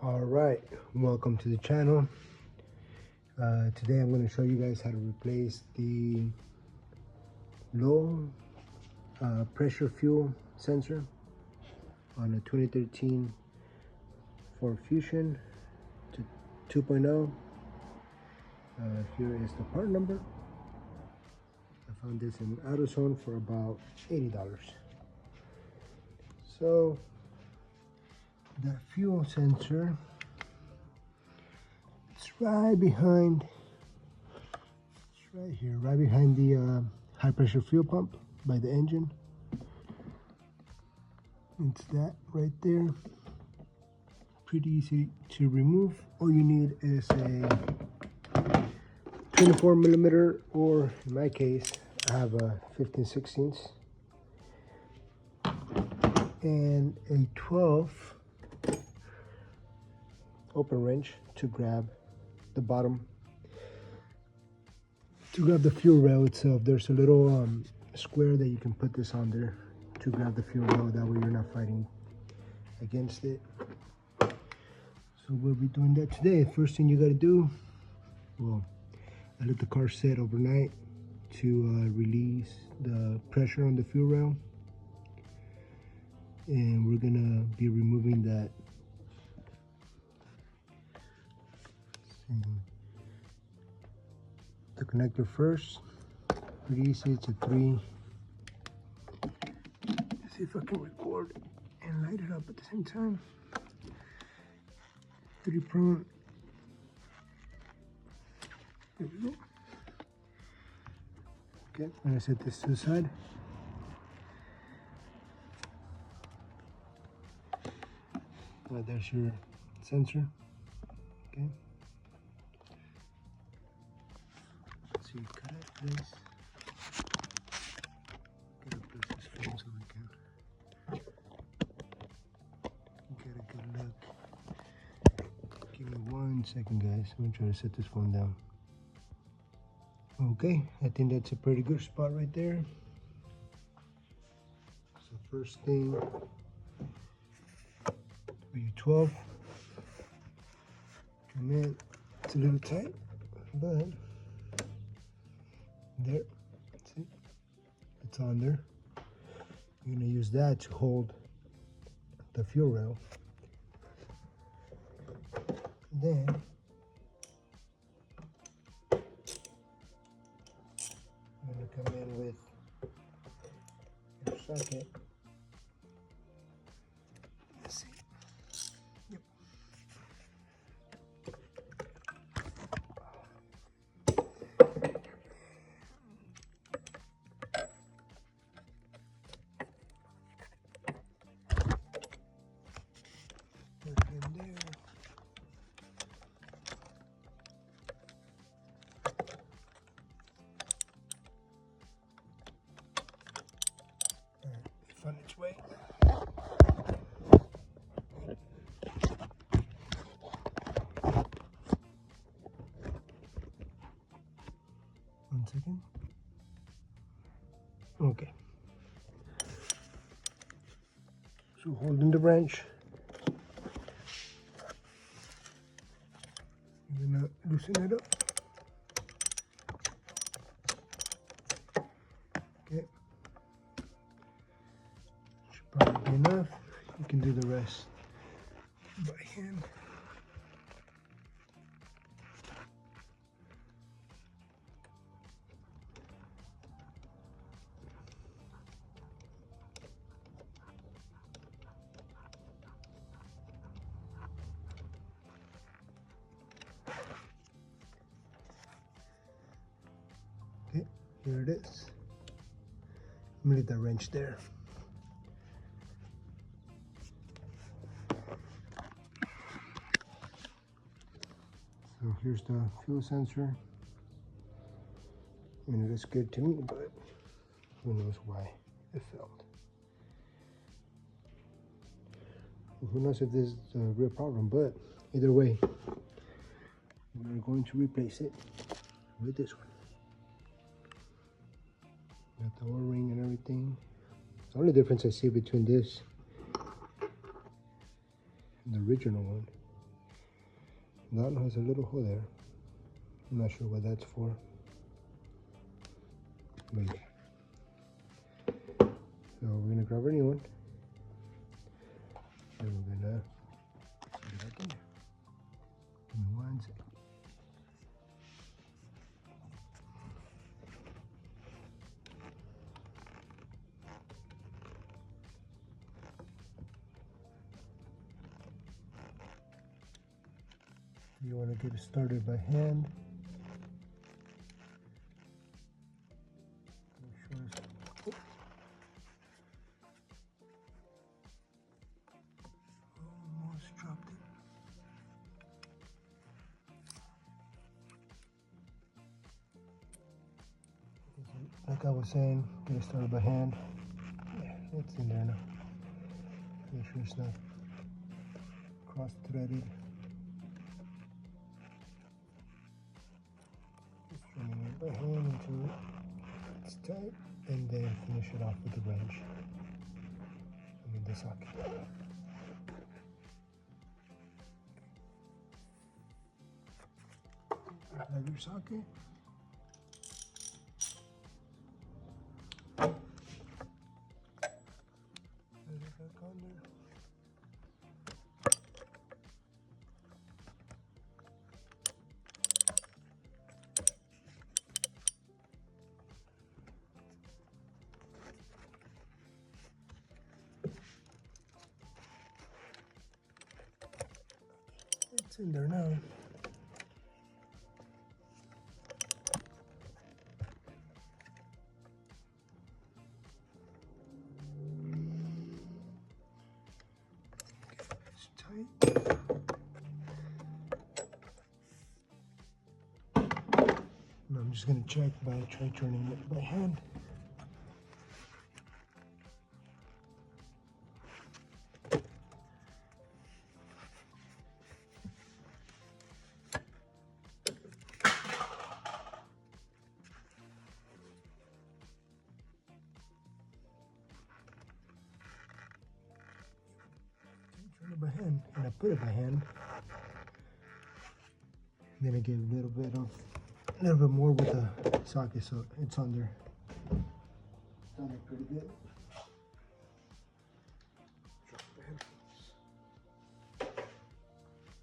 All right, welcome to the channel. Today I'm going to show you guys how to replace the low pressure fuel sensor on a 2013 Ford Fusion to 2.0. Here is the part number. I found this in AutoZone for about $80. So the fuel sensor, it's right behind, it's right here, right behind the high pressure fuel pump by the engine. It's that right there. Pretty easy to remove. All you need is a 24 millimeter, or in my case I have a 15/16 and a 12 open wrench to grab the bottom, to grab the fuel rail itself. There's a little square that you can put this on there to grab the fuel rail, that way you're not fighting against it. So we'll be doing that today. First thing you got to do, well, I let the car sit overnight to release the pressure on the fuel rail, and we're gonna be removing that the connector first. Pretty easy. It's a 3. Let's see if I can record and light it up at the same time. 3-prong. There we go. Okay, I'm gonna set this to the side. There's your sensor. Okay. So you cut it, please. Gotta press this film so we can get a good look. Give me 1 second, guys. I'm gonna try to set this phone down. Okay, I think that's a pretty good spot right there. So first thing, for your 12, come in. It's a little tight, but there, see, it's on there. You're gonna use that to hold the fuel rail. Then I'm gonna come in with your socket. Let's see. Yep. Put it in there. It's on its way. One second. Okay. So holding the wrench, you're gonna loosen it up. Okay. Should probably be enough. You can do the rest by hand. Okay, here it is. I'm gonna leave that wrench there. So here's the fuel sensor. I mean, it looks good to me, but who knows why it failed. Who knows if this is a real problem, but either way, we're going to replace it with this one. Got the O-ring and everything. The only difference I see between this and the original one That one has a little hole there. I'm not sure what that's for. But yeah. So we're gonna grab our new one. And we're gonna put it back in there. Give me 1 second. You want to get it started by hand. Make sure it's, almost dropped it. Like I was saying, get it started by hand. Yeah, it's in there now. Make sure it's not cross-threaded. Just running it by hand until it's tight, and then finish it off with the wrench. I mean the socket. Have your socket. Put it back on there. It's in there now. It's tight. Now I'm just gonna check by turning it by hand. Turn it by hand, and I put it by hand. Then I give a little bit more with the socket, so it's under pretty good.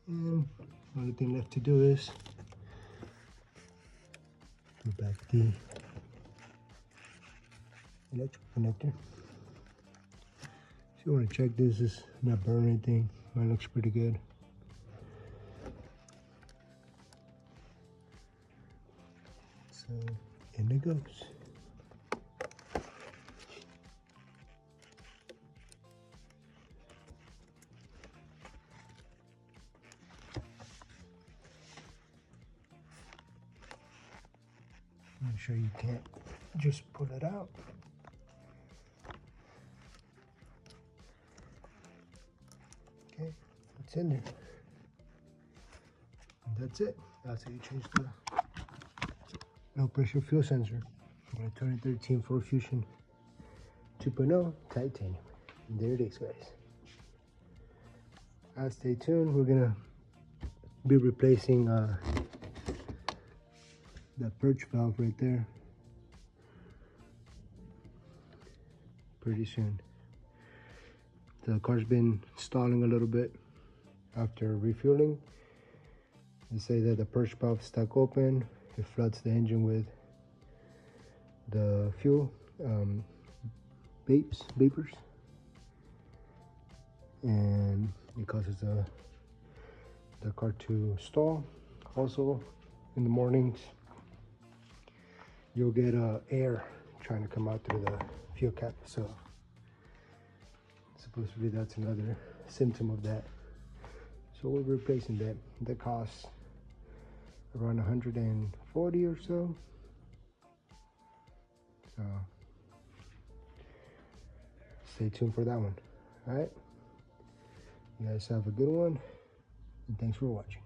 And the only thing left to do is put back the electrical connector. So you want to check this is not burn anything. Mine looks pretty good. So in it goes. Make sure you can't just pull it out. Okay, it's in there. And that's it. That's how you change the no pressure fuel sensor on a 2013 Ford Fusion 2.0 titanium. And there it is, guys. Stay tuned. We're gonna be replacing that perch valve right there pretty soon. The car's been stalling a little bit after refueling. They say that the perch valve is stuck open. It floods the engine with the fuel vapors, and it causes the car to stall. Also, in the mornings, you'll get air trying to come out through the fuel cap. So supposedly that's another symptom of that. So we're replacing that. That costs around 140 or so. So stay tuned for that one. All right, you guys have a good one, and thanks for watching.